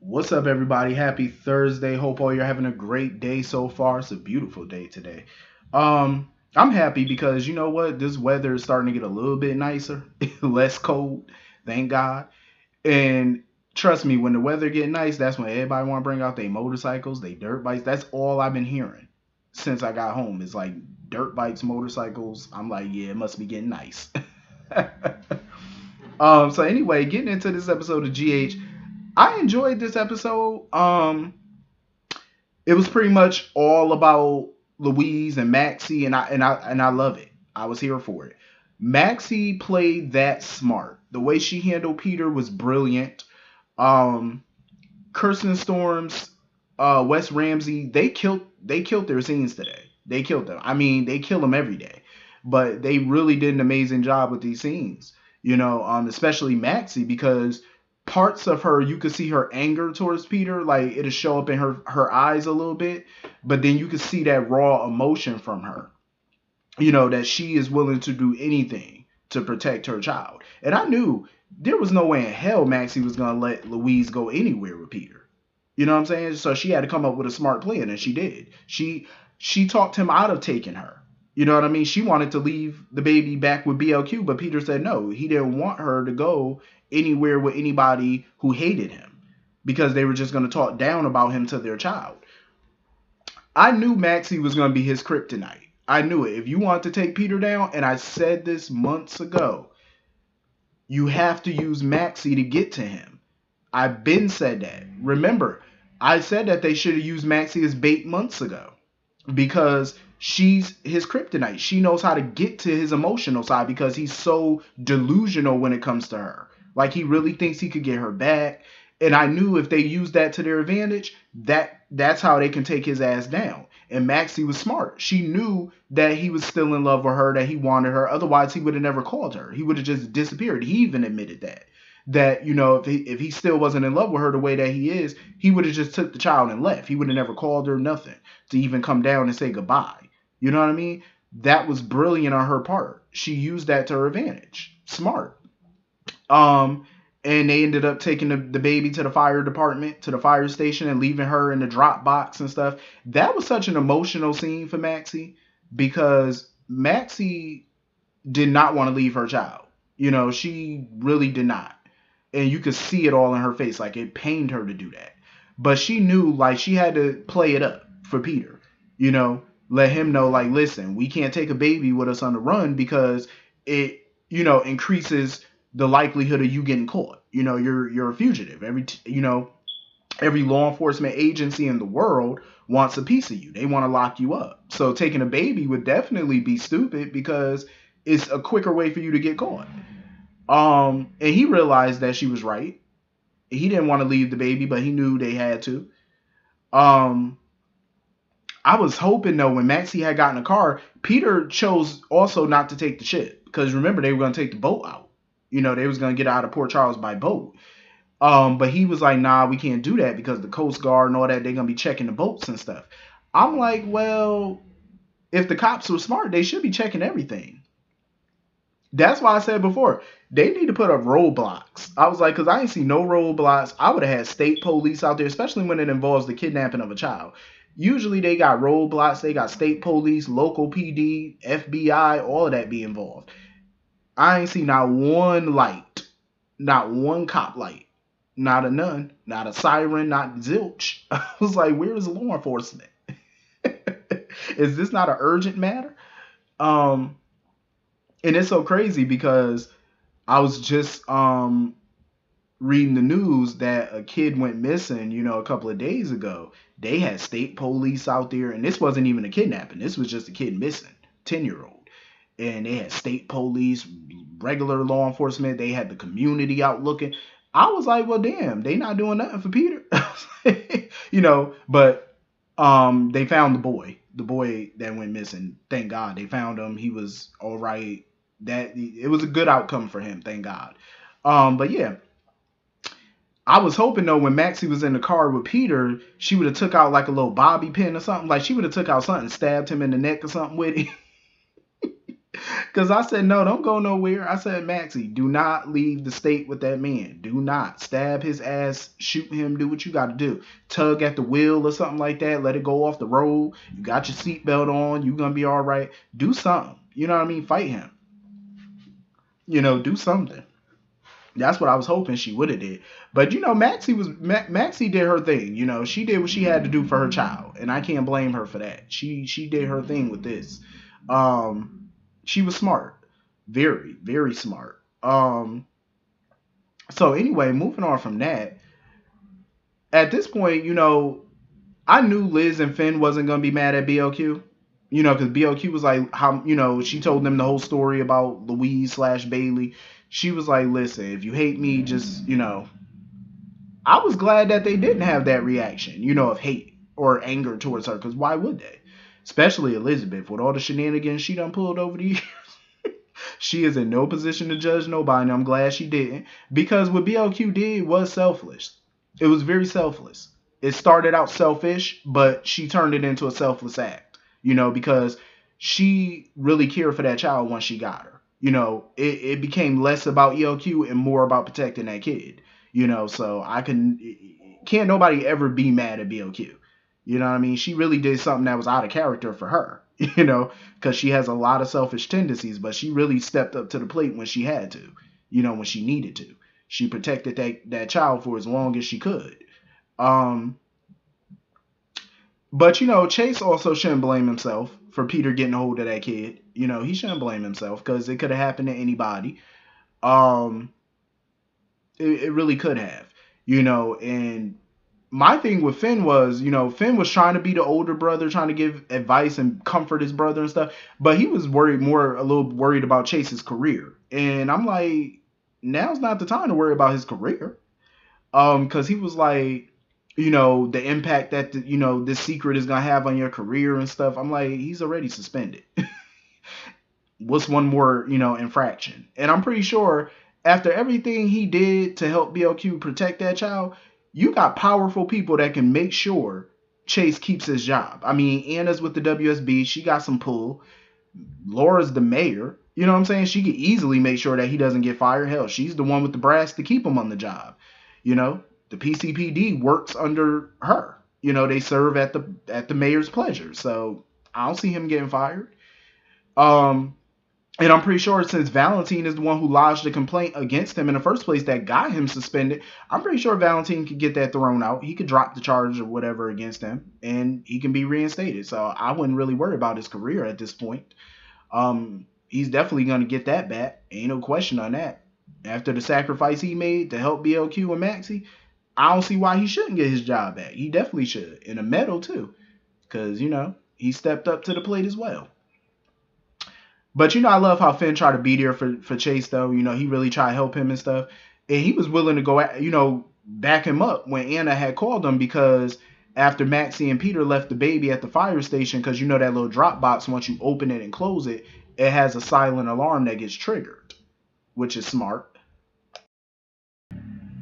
What's up, everybody? Happy Thursday. Hope all you're having a great day so far. It's a beautiful day today. I'm happy because you know what? This weather is starting to get a little bit nicer, less cold. Thank God. And trust me, when the weather get nice, that's when everybody want to bring out their motorcycles, their dirt bikes. That's all I've been hearing since I got home. It's like dirt bikes, motorcycles. I'm like, yeah, it must be getting nice. So anyway, getting into this episode of GH, I enjoyed this episode. It was pretty much all about Louise and Maxie, and I love it. I was here for it. Maxie played that smart. The way she handled Peter was brilliant. Um, Kirsten Storms, Wes Ramsey, they killed their scenes today. They killed them. I mean, they kill them every day, but they really did an amazing job with these scenes. Especially Maxie because parts of her you could see her anger towards Peter, like it'll show up in her eyes a little bit, but then you could see that raw emotion from her. That she is willing to do anything to protect her child. And I knew there was no way in hell Maxie was gonna let Louise go anywhere with Peter. You know what I'm saying? So she had to come up with a smart plan, and she did. She talked him out of taking her. You know what I mean? She wanted to leave the baby back with BLQ, but Peter said no. He didn't want her to go anywhere with anybody who hated him because they were just going to talk down about him to their child. I knew Maxie was going to be his kryptonite. I knew it. If you want to take Peter down, and I said this months ago, you have to use Maxie to get to him. I've been said that. Remember, I said that they should have used Maxie as bait months ago because she's his kryptonite. She knows how to get to his emotional side because he's so delusional when it comes to her. Like he really thinks he could get her back. And I knew if they used that to their advantage, that's how they can take his ass down. And Maxie was smart. She knew that he was still in love with her, that he wanted her. Otherwise, he would have never called her. He would have just disappeared. He even admitted that. That if he still wasn't in love with her the way that he is, he would have just took the child and left. He would have never called her nothing to even come down and say goodbye. You know what I mean? That was brilliant on her part. She used that to her advantage. Smart. Um, and they ended up taking the baby to the fire department, to the fire station, and leaving her in the drop box and stuff. That was such an emotional scene for Maxie because Maxie did not want to leave her child. She really did not. And you could see it all in her face. Like it pained her to do that. But she knew like she had to play it up for Peter. You know, let him know like, listen, we can't take a baby with us on the run because it, increases the likelihood of you getting caught. You're a fugitive. Every law enforcement agency in the world wants a piece of you. They want to lock you up. So taking a baby would definitely be stupid because it's a quicker way for you to get caught. And he realized that she was right. He didn't want to leave the baby, but he knew they had to. Um, I was hoping though when Maxie had gotten a car, Peter chose also not to take the ship because remember they were going to take the boat out. They was going to get out of Port Charles by boat. But he was like, nah, we can't do that because the Coast Guard and all that, they're gonna be checking the boats and stuff. I'm like, well, if the cops were smart, they should be checking everything. That's why I said before, they need to put up roadblocks. I was like, because I ain't see no roadblocks. I would have had state police out there, especially when it involves the kidnapping of a child. Usually they got roadblocks, they got state police, local PD, FBI, all of that be involved. I ain't see not one light, not one cop light. Not a none, not a siren, not zilch. I was like, where is the law enforcement? Is this not an urgent matter? Um, and it's so crazy because I was just reading the news that a kid went missing, a couple of days ago. They had state police out there, and this wasn't even a kidnapping. This was just a kid missing, 10-year-old. And they had state police, regular law enforcement. They had the community out looking. I was like, well, damn, they not doing nothing for Peter. But they found the boy that went missing. Thank God they found him. He was all right. That it was a good outcome for him. Thank God. But yeah, I was hoping though when Maxie was in the car with Peter, she would have took out like a little bobby pin or something. Like she would have took out something, stabbed him in the neck or something with it. Because I said, no, don't go nowhere. I said, Maxie, do not leave the state with that man. Do not. Stab his ass, shoot him, do what you got to do. Tug at the wheel or something like that. Let it go off the road. You got your seatbelt on. You going to be all right. Do something. You know what I mean? Fight him. Do something. That's what I was hoping she would have did. But Maxie did her thing. She did what she had to do for her child, and I can't blame her for that. She did her thing with this. She was smart, very very smart. So anyway, moving on from that. At this point, I knew Liz and Finn wasn't gonna be mad at BLQ. Because BLQ was like, how she told them the whole story about Louise/Bailey. She was like, listen, if you hate me, just I was glad that they didn't have that reaction, of hate or anger towards her, because why would they? Especially Elizabeth, with all the shenanigans she done pulled over the years. She is in no position to judge nobody, and I'm glad she didn't. Because what BLQ did was selfless. It was very selfless. It started out selfish, but she turned it into a selfless act, because she really cared for that child once she got her. It became less about ELQ and more about protecting that kid. So can't nobody ever be mad at BLQ. You know what I mean? She really did something that was out of character for her, because she has a lot of selfish tendencies, but she really stepped up to the plate when she had to, when she needed to. She protected that child for as long as she could. But Chase also shouldn't blame himself for Peter getting a hold of that kid. He shouldn't blame himself because it could have happened to anybody. It really could have, and my thing with Finn was, Finn was trying to be the older brother, trying to give advice and comfort his brother and stuff, but he was a little worried about Chase's career. And I'm like, now's not the time to worry about his career. Because he was like, the impact that, this secret is going to have on your career and stuff. I'm like, he's already suspended. What's one more, infraction? And I'm pretty sure after everything he did to help BLQ protect that child, you got powerful people that can make sure Chase keeps his job. I mean, Anna's with the WSB. She got some pull. Laura's the mayor. You know what I'm saying? She could easily make sure that he doesn't get fired. Hell, she's the one with the brass to keep him on the job. The PCPD works under her. They serve at the mayor's pleasure. So I don't see him getting fired. And I'm pretty sure since Valentine is the one who lodged the complaint against him in the first place that got him suspended, I'm pretty sure Valentine could get that thrown out. He could drop the charge or whatever against him, and he can be reinstated. So I wouldn't really worry about his career at this point. He's definitely going to get that back. Ain't no question on that. After the sacrifice he made to help BLQ and Maxie, I don't see why he shouldn't get his job back. He definitely should. And a medal, too. Because, he stepped up to the plate as well. But, I love how Finn tried to be there for Chase, though. He really tried to help him and stuff. And he was willing to go, back him up when Anna had called him, because after Maxie and Peter left the baby at the fire station, because that little drop box, once you open it and close it, it has a silent alarm that gets triggered, which is smart.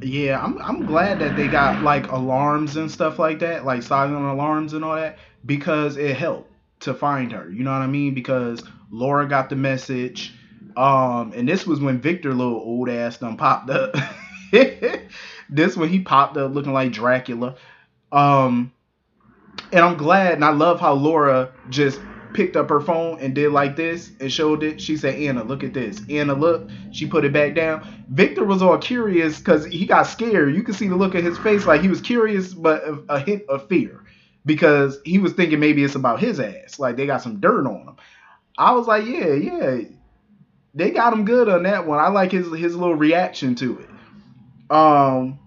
Yeah, I'm glad that they got like alarms and stuff like that, like silent alarms and all that, because it helped to find her. You know what I mean? Because Laura got the message. And this was when Victor, little old ass, done popped up. This when he popped up looking like Dracula. And I'm glad, and I love how Laura just picked up her phone and did like this and showed it. She said, Anna, look at this. Anna, look. She put it back down. Victor was all curious because he got scared. You could see the look at his face, like he was curious, but a hint of fear, because he was thinking maybe it's about his ass, like they got some dirt on him. I was like, yeah, they got him good on that one. I like his little reaction to it. And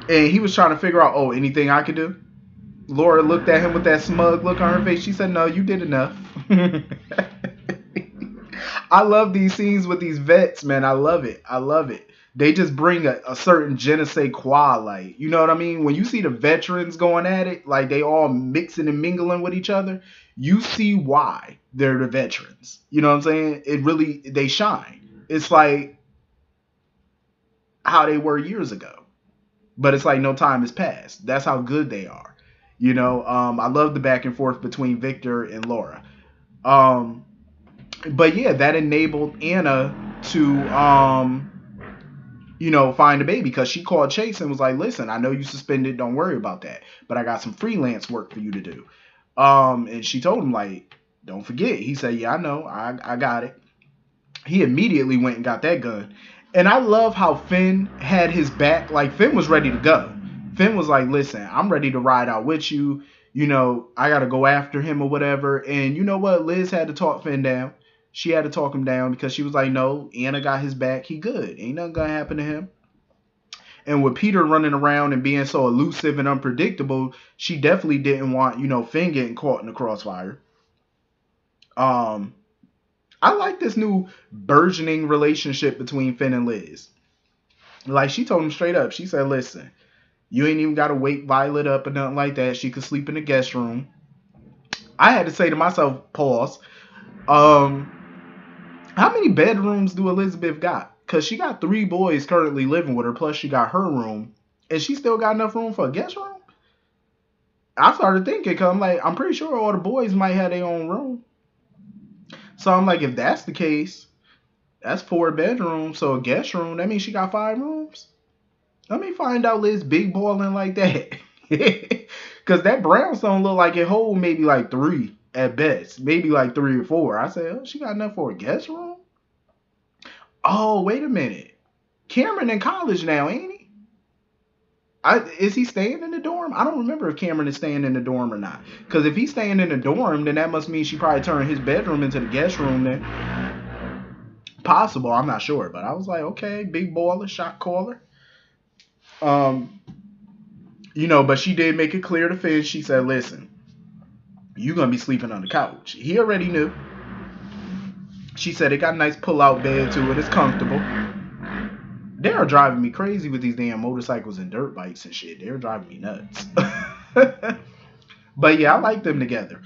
he was trying to figure out, anything I could do. Laura looked at him with that smug look on her face. She said, no, you did enough. I love these scenes with these vets, man. I love it. They just bring a certain je ne sais quoi, like, you know what I mean? When you see the veterans going at it, like they all mixing and mingling with each other, you see why they're the veterans. You know what I'm saying? They shine. It's like how they were years ago. But it's like no time has passed. That's how good they are. I love the back and forth between Victor and Laura. But yeah, that enabled Anna to find a baby, because she called Chase and was like, listen, I know you suspended, don't worry about that, but I got some freelance work for you to do. And she told him, like, don't forget. He said, yeah, I know, I got it. He immediately went and got that gun. And I love how Finn had his back. Like, Finn was ready to go. Finn was like, listen, I'm ready to ride out with you. I got to go after him or whatever. And you know what? Liz had to talk Finn down. She had to talk him down, because she was like, no, Anna got his back. He good. Ain't nothing going to happen to him. And with Peter running around and being so elusive and unpredictable, she definitely didn't want, Finn getting caught in the crossfire. I like this new burgeoning relationship between Finn and Liz. Like, she told him straight up. She said, listen, you ain't even got to wake Violet up or nothing like that. She could sleep in the guest room. I had to say to myself, pause. How many bedrooms do Elizabeth got? Because she got 3 boys currently living with her, plus she got her room. And she still got enough room for a guest room? I started thinking, because I'm pretty sure all the boys might have their own room. So I'm like, if that's the case, that's 4 bedrooms. So a guest room, that means she got 5 rooms? Let me find out Liz big balling like that. Because that brownstone look like it hold maybe like 3 at best. Maybe like 3 or 4. I said, oh, she got enough for a guest room? Oh, wait a minute. Cameron in college now, ain't he? Is he staying in the dorm? I don't remember if Cameron is staying in the dorm or not. Because if he's staying in the dorm, then that must mean she probably turned his bedroom into the guest room then. Possible, I'm not sure. But I was like, okay, big baller, shot caller. But she did make it clear to Fizz. She said, listen, you're going to be sleeping on the couch. He already knew. She said it got a nice pull-out bed to it. It's comfortable. They are driving me crazy with these damn motorcycles and dirt bikes and shit. They're driving me nuts. But yeah, I like them together.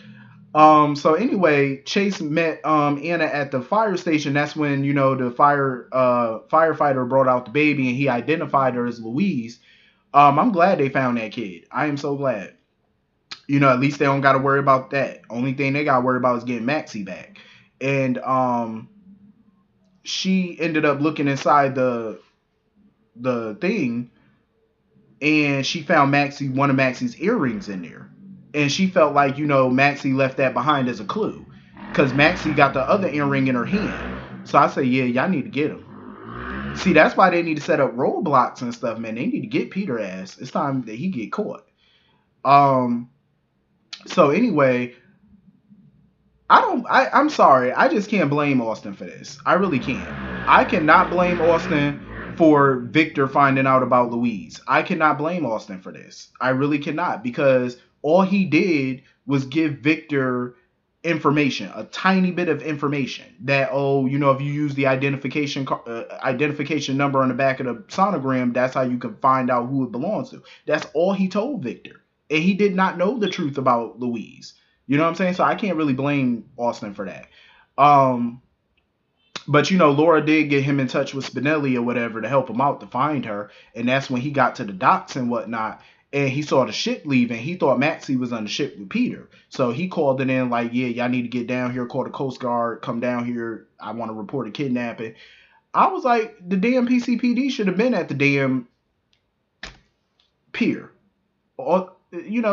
So anyway, Chase met Anna at the fire station. That's when, the firefighter brought out the baby and he identified her as Louise. I'm glad they found that kid. I am so glad. At least they don't got to worry about that. Only thing they got to worry about is getting Maxie back. And she ended up looking inside the thing, and she found one of Maxie's earrings in there. And she felt like, Maxie left that behind as a clue, because Maxie got the other earring in her hand. So I say, yeah, y'all need to get him. See, that's why they need to set up roadblocks and stuff, man. They need to get Peter ass. It's time that he get caught. So anyway, I'm sorry. I just can't blame Austin for this. I really can't. I cannot blame Austin for Victor finding out about Louise. I cannot blame Austin for this. I really cannot, because all he did was give Victor information, a tiny bit of information that, if you use the identification number on the back of the sonogram, that's how you can find out who it belongs to. That's all he told Victor. And he did not know the truth about Louise. You know what I'm saying? So I can't really blame Austin for that. But, Laura did get him in touch with Spinelli or whatever to help him out to find her. And that's when he got to the docks and whatnot. And he saw the ship leaving. He thought Maxie was on the ship with Peter. So he called it in like, yeah, y'all need to get down here. Call the Coast Guard. Come down here. I want to report a kidnapping. I was like, the damn PCPD should have been at the damn pier.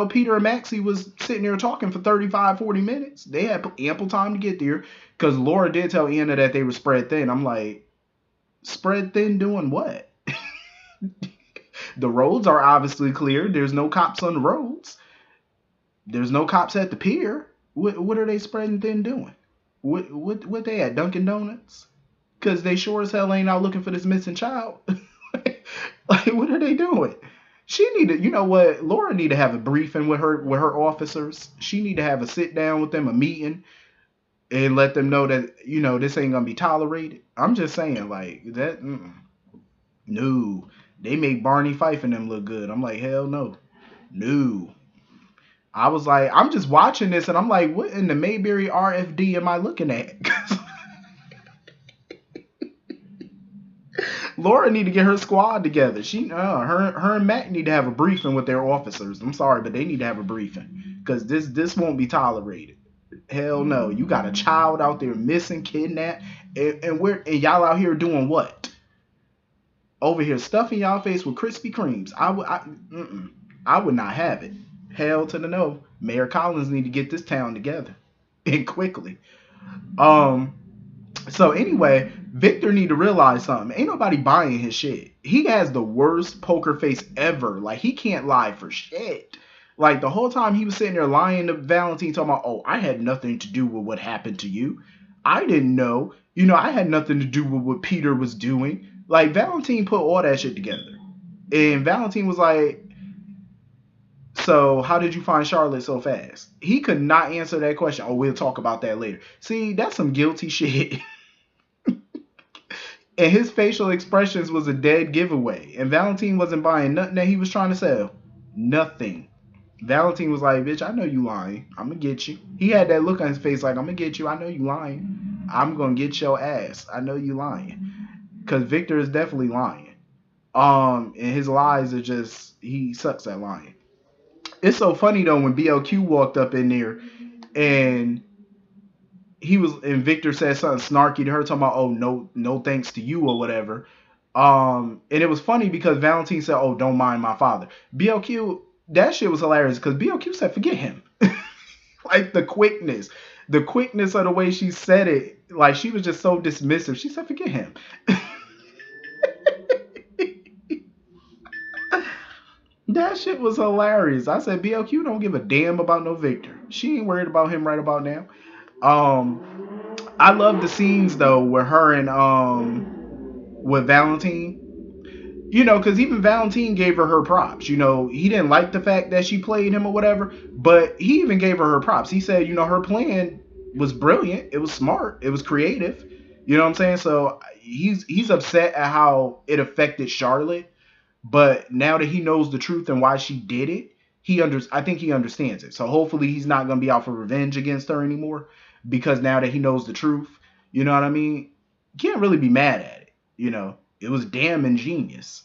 Peter and Maxie was sitting there talking for 35, 40 minutes. They had ample time to get there, because Laura did tell Anna that they were spread thin. I'm like, spread thin doing what? The roads are obviously clear. There's no cops on the roads. There's no cops at the pier. What are they spreading thin doing? What they at, Dunkin' Donuts? Because they sure as hell ain't out looking for this missing child. Like, what are they doing? She need to, Laura need to have a briefing with her officers. She need to have a sit down with them, a meeting, and let them know that, this ain't gonna be tolerated. I'm just saying, like, that, no. They make Barney Fife and them look good. I'm like, hell no. No. I was like, I'm just watching this and I'm like, what in the Mayberry RFD am I looking at? Laura need to get her squad together. Her and Mac need to have a briefing with their officers. I'm sorry, but they need to have a briefing, because this won't be tolerated. Hell no. You got a child out there missing, kidnapped, and y'all out here doing what? Over here stuffing y'all face with Krispy Kremes. I would not have it. Hell to the no. Mayor Collins need to get this town together and quickly. Um. So anyway, Victor need to realize something. Ain't nobody buying his shit. He has the worst poker face ever. Like he can't lie for shit. Like the whole time he was sitting there lying to Valentine, talking about, "Oh, I had nothing to do with what happened to you. I didn't know. I had nothing to do with what Peter was doing." Like Valentine put all that shit together, and Valentine was like, "So how did you find Charlotte so fast?" He could not answer that question. Oh, we'll talk about that later. See, that's some guilty shit. And his facial expressions was a dead giveaway. And Valentine wasn't buying nothing that he was trying to sell. Nothing. Valentine was like, "Bitch, I know you lying. I'm going to get you." He had that look on his face like, "I'm going to get you. I know you lying. I'm going to get your ass. I know you lying." Because Victor is definitely lying. And his lies are just, he sucks at lying. It's so funny though when BLQ walked up in there and Victor said something snarky to her, talking about, "Oh, no thanks to you," or whatever. And it was funny because Valentine said, "Oh, don't mind my father." BLQ, that shit was hilarious because BLQ said, "Forget him." Like the quickness of the way she said it, like she was just so dismissive. She said, "Forget him." That shit was hilarious. I said, BLQ don't give a damn about no Victor. She ain't worried about him right about now. I love the scenes though with her and with Valentine. Because even Valentine gave her props. He didn't like the fact that she played him or whatever, but he even gave her props. He said, her plan was brilliant. It was smart. It was creative. You know what I'm saying? So he's upset at how it affected Charlotte, but now that he knows the truth and why she did it, I think he understands it. So hopefully he's not gonna be out for revenge against her anymore, because now that he knows the truth, you know what I mean? You can't really be mad at it. It was damn ingenious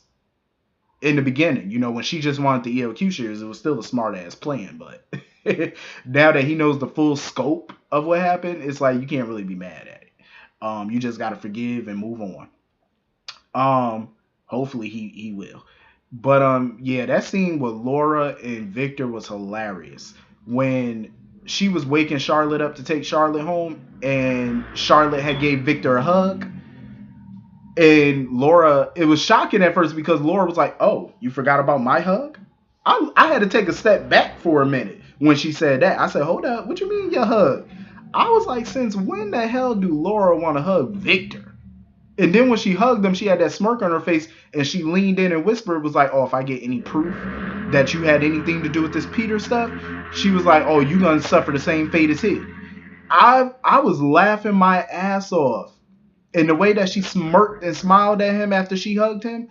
in the beginning. When she just wanted the ELQ shares, it was still a smart ass plan. But now that he knows the full scope of what happened, it's like you can't really be mad at it. You just gotta forgive and move on. Hopefully he will. But yeah, that scene with Laura and Victor was hilarious. When she was waking Charlotte up to take Charlotte home, and Charlotte had gave Victor a hug, and Laura, it was shocking at first because Laura was like, "Oh, you forgot about my hug?" I had to take a step back for a minute when she said that. I said, "Hold up, what you mean your hug?" I was like, since when the hell do Laura want to hug Victor? And then when she hugged him, she had that smirk on her face, and she leaned in and whispered, was like, "Oh, if I get any proof that you had anything to do with this Peter stuff," she was like, "Oh, you gonna suffer the same fate as he." I was laughing my ass off. And the way that she smirked and smiled at him after she hugged him,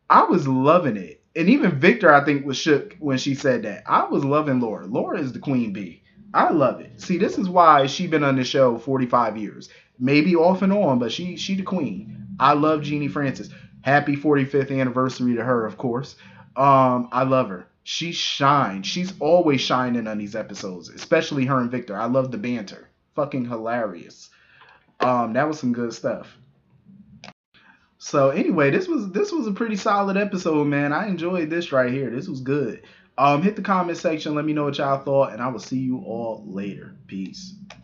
I was loving it. And even Victor, I think, was shook when she said that. I was loving Laura. Laura is the queen bee. I love it. See, this is why she been on the show 45 years. Maybe off and on, but she the queen. I love Jeannie Francis. Happy 45th anniversary to her, of course. I love her. She shines. She's always shining on these episodes, especially her and Victor. I love the banter. Fucking hilarious. That was some good stuff. So anyway, this was a pretty solid episode, man. I enjoyed this right here. This was good. Hit the comment section. Let me know what y'all thought, and I will see you all later. Peace.